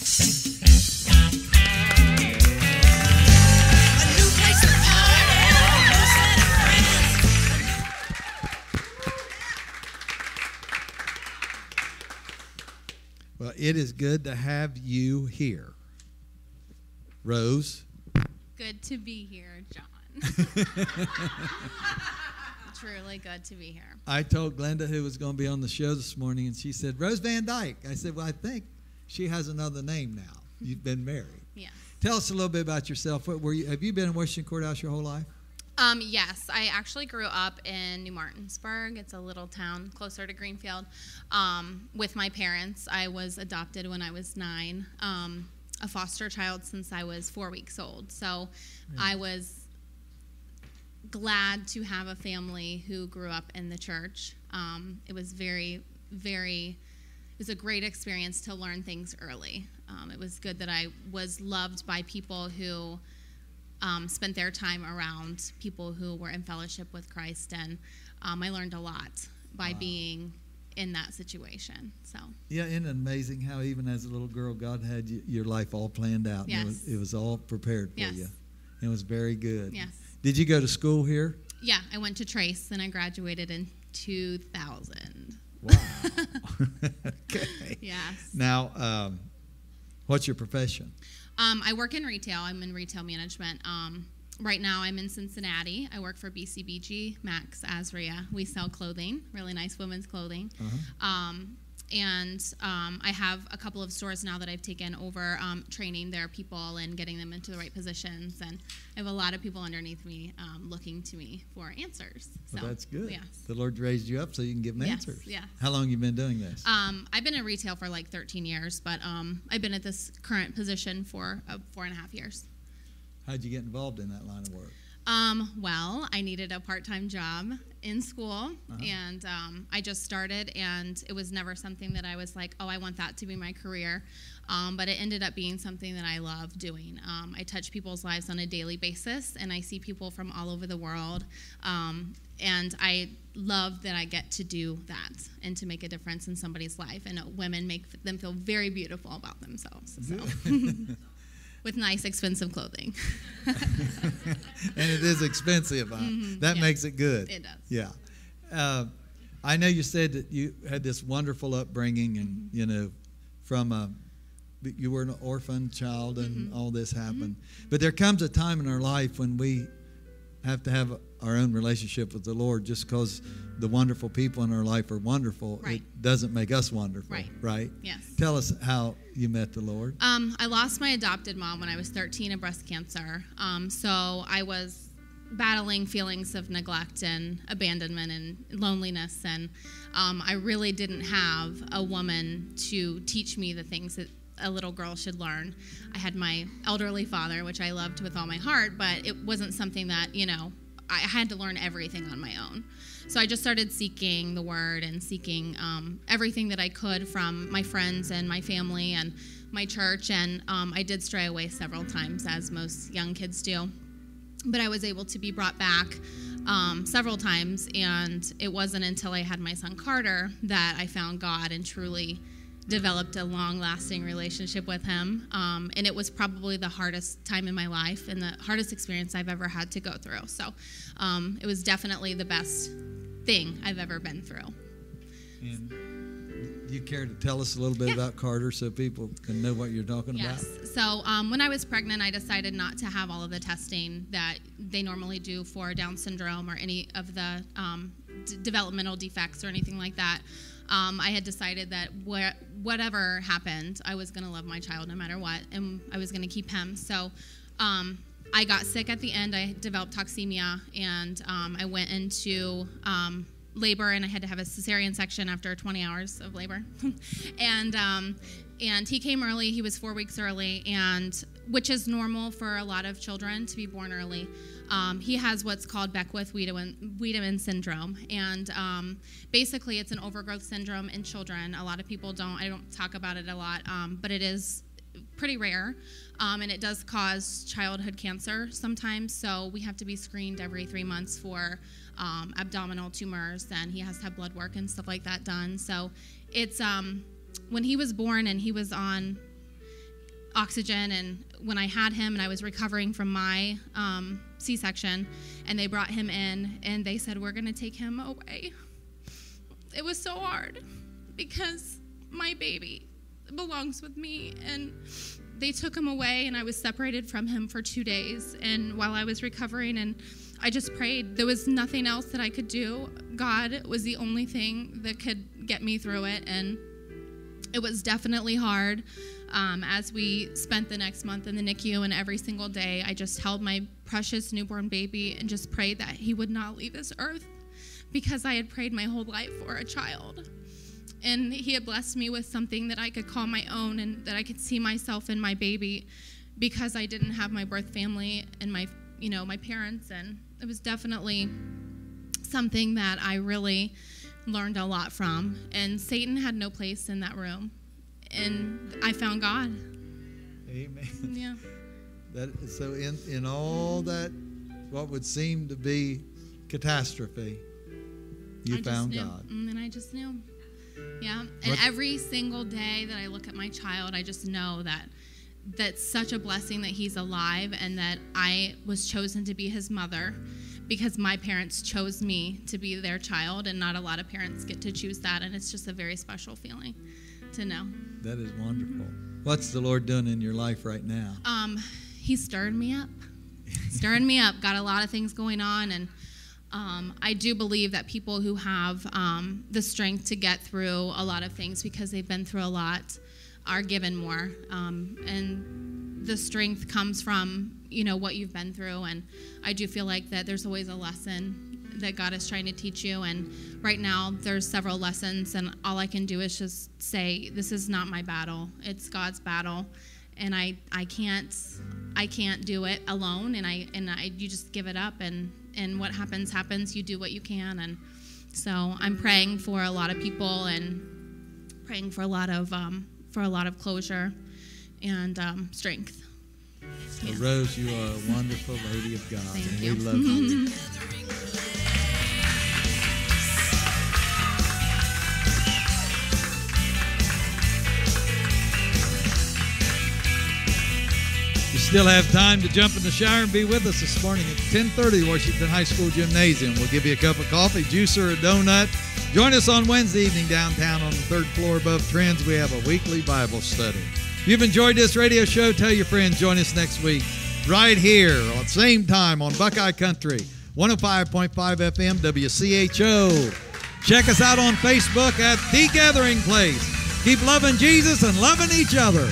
Well, it is good to have you here. Rose. Good to be here, John. Truly good to be here. I told Glenda, who was going to be on the show this morning, and she said, Rose Van Dyke. I said, well, I think she has another name now. You've been married. Yes. Tell us a little bit about yourself. Have you been in Washington Courthouse your whole life? Yes, I actually grew up in New Martinsburg. It's a little town closer to Greenfield. With my parents, I was adopted when I was 9, a foster child since I was 4 weeks old. So I was glad to have a family who grew up in the church. It was it was a great experience to learn things early. It was good that I was loved by people who spent their time around people who were in fellowship with Christ, and I learned a lot by being in that situation. So yeah, isn't it amazing how even as a little girl, God had your life all planned out? Yes. It was all prepared for you. It was very good. Yes. Did you go to school here? Yeah, I went to Trace, and I graduated in 2000. Wow. Okay. Yes. Now, what's your profession? I work in retail. I'm in retail management. Right now I'm in Cincinnati. I work for BCBG, Max Azria. We sell clothing, really nice women's clothing. I have a couple of stores now that I've taken over, training their people and getting them into the right positions. And I have a lot of people underneath me looking to me for answers. So, well, that's good. Yes. The Lord raised you up so you can give them answers. Yes. How long have you been doing this? I've been in retail for like 13 years, but I've been at this current position for 4.5 years. How'd you get involved in that line of work? Well, I needed a part-time job in school, and I just started, and it was never something that I was like, oh, I want that to be my career, but it ended up being something that I love doing. I touch people's lives on a daily basis, and I see people from all over the world, and I love that I get to do that and to make a difference in somebody's life, and women make them feel very beautiful about themselves. So. With nice, expensive clothing. And it is expensive. That makes it good. It does. Yeah. I know you said that you had this wonderful upbringing, and, you know, you were an orphan child and all this happened. But there comes a time in our life when we have to have our own relationship with the Lord. Just because the wonderful people in our life are wonderful, it doesn't make us wonderful, right? Yes. Tell us how you met the Lord. I lost my adopted mom when I was 13 of breast cancer. So I was battling feelings of neglect and abandonment and loneliness, and I really didn't have a woman to teach me the things that a little girl should learn. I had my elderly father, which I loved with all my heart, but it wasn't something that, you know, I had to learn everything on my own. So I just started seeking the Word and seeking everything that I could from my friends and my family and my church, and I did stray away several times, as most young kids do. But I was able to be brought back several times, and it wasn't until I had my son Carter that I found God and truly developed a long-lasting relationship with him, and it was probably the hardest time in my life and the hardest experience I've ever had to go through. So it was definitely the best thing I've ever been through. And do you care to tell us a little bit about Carter so people can know what you're talking about? Yes. So when I was pregnant, I decided not to have all of the testing that they normally do for Down syndrome or any of the developmental defects or anything like that. I had decided that whatever happened, I was going to love my child no matter what, and I was going to keep him. So I got sick at the end. I developed toxemia, and I went into labor, and I had to have a cesarean section after 20 hours of labor. And he came early. He was 4 weeks early, and which is normal for a lot of children to be born early. He has what's called Beckwith-Wiedemann syndrome, and basically it's an overgrowth syndrome in children. A lot of people I don't talk about it a lot, but it is pretty rare, and it does cause childhood cancer sometimes, so we have to be screened every 3 months for abdominal tumors, and he has to have blood work and stuff like that done. So it's when he was born and he was on oxygen, and when I had him and I was recovering from my C-section, and they brought him in and they said, we're going to take him away. It was so hard because my baby belongs with me, and they took him away, and I was separated from him for 2 days, and while I was recovering, and I just prayed. There was nothing else that I could do. God was the only thing that could get me through it, and it was definitely hard. As we spent the next month in the NICU, and every single day I just held my precious newborn baby and just prayed that he would not leave this earth, because I had prayed my whole life for a child. And he had blessed me with something that I could call my own, and that I could see myself in my baby, because I didn't have my birth family and my parents. And it was definitely something that I really learned a lot from. And Satan had no place in that room. And I found God. Amen. Yeah. So in all that, what would seem to be catastrophe, you found God. And I just knew. Yeah. And every single day that I look at my child, I just know that that's such a blessing that he's alive, and that I was chosen to be his mother, because my parents chose me to be their child, and not a lot of parents get to choose that. And it's just a very special feeling to know. That is wonderful. What's the Lord doing in your life right now? He stirred me up. Got a lot of things going on, and I do believe that people who have the strength to get through a lot of things because they've been through a lot are given more. And the strength comes from, what you've been through. And I do feel like that there's always a lesson that God is trying to teach you. And right now there's several lessons, and all I can do is just say, this is not my battle. It's God's battle. And I can't do it alone. And you just give it up, and what happens. You do what you can. And so I'm praying for a lot of people, and praying for a lot of closure and strength. So yeah. Rose, you are a wonderful lady of God. Thank and you. We love you. You still have time to jump in the shower and be with us this morning at 10:30, Washington High School Gymnasium. We'll give you a cup of coffee, juice, or a donut. Join us on Wednesday evening downtown on the 3rd floor above Trends. We have a weekly Bible study. If you've enjoyed this radio show, tell your friends. Join us next week right here at the same time on Buckeye Country, 105.5 FM WCHO. Check us out on Facebook at The Gathering Place. Keep loving Jesus and loving each other.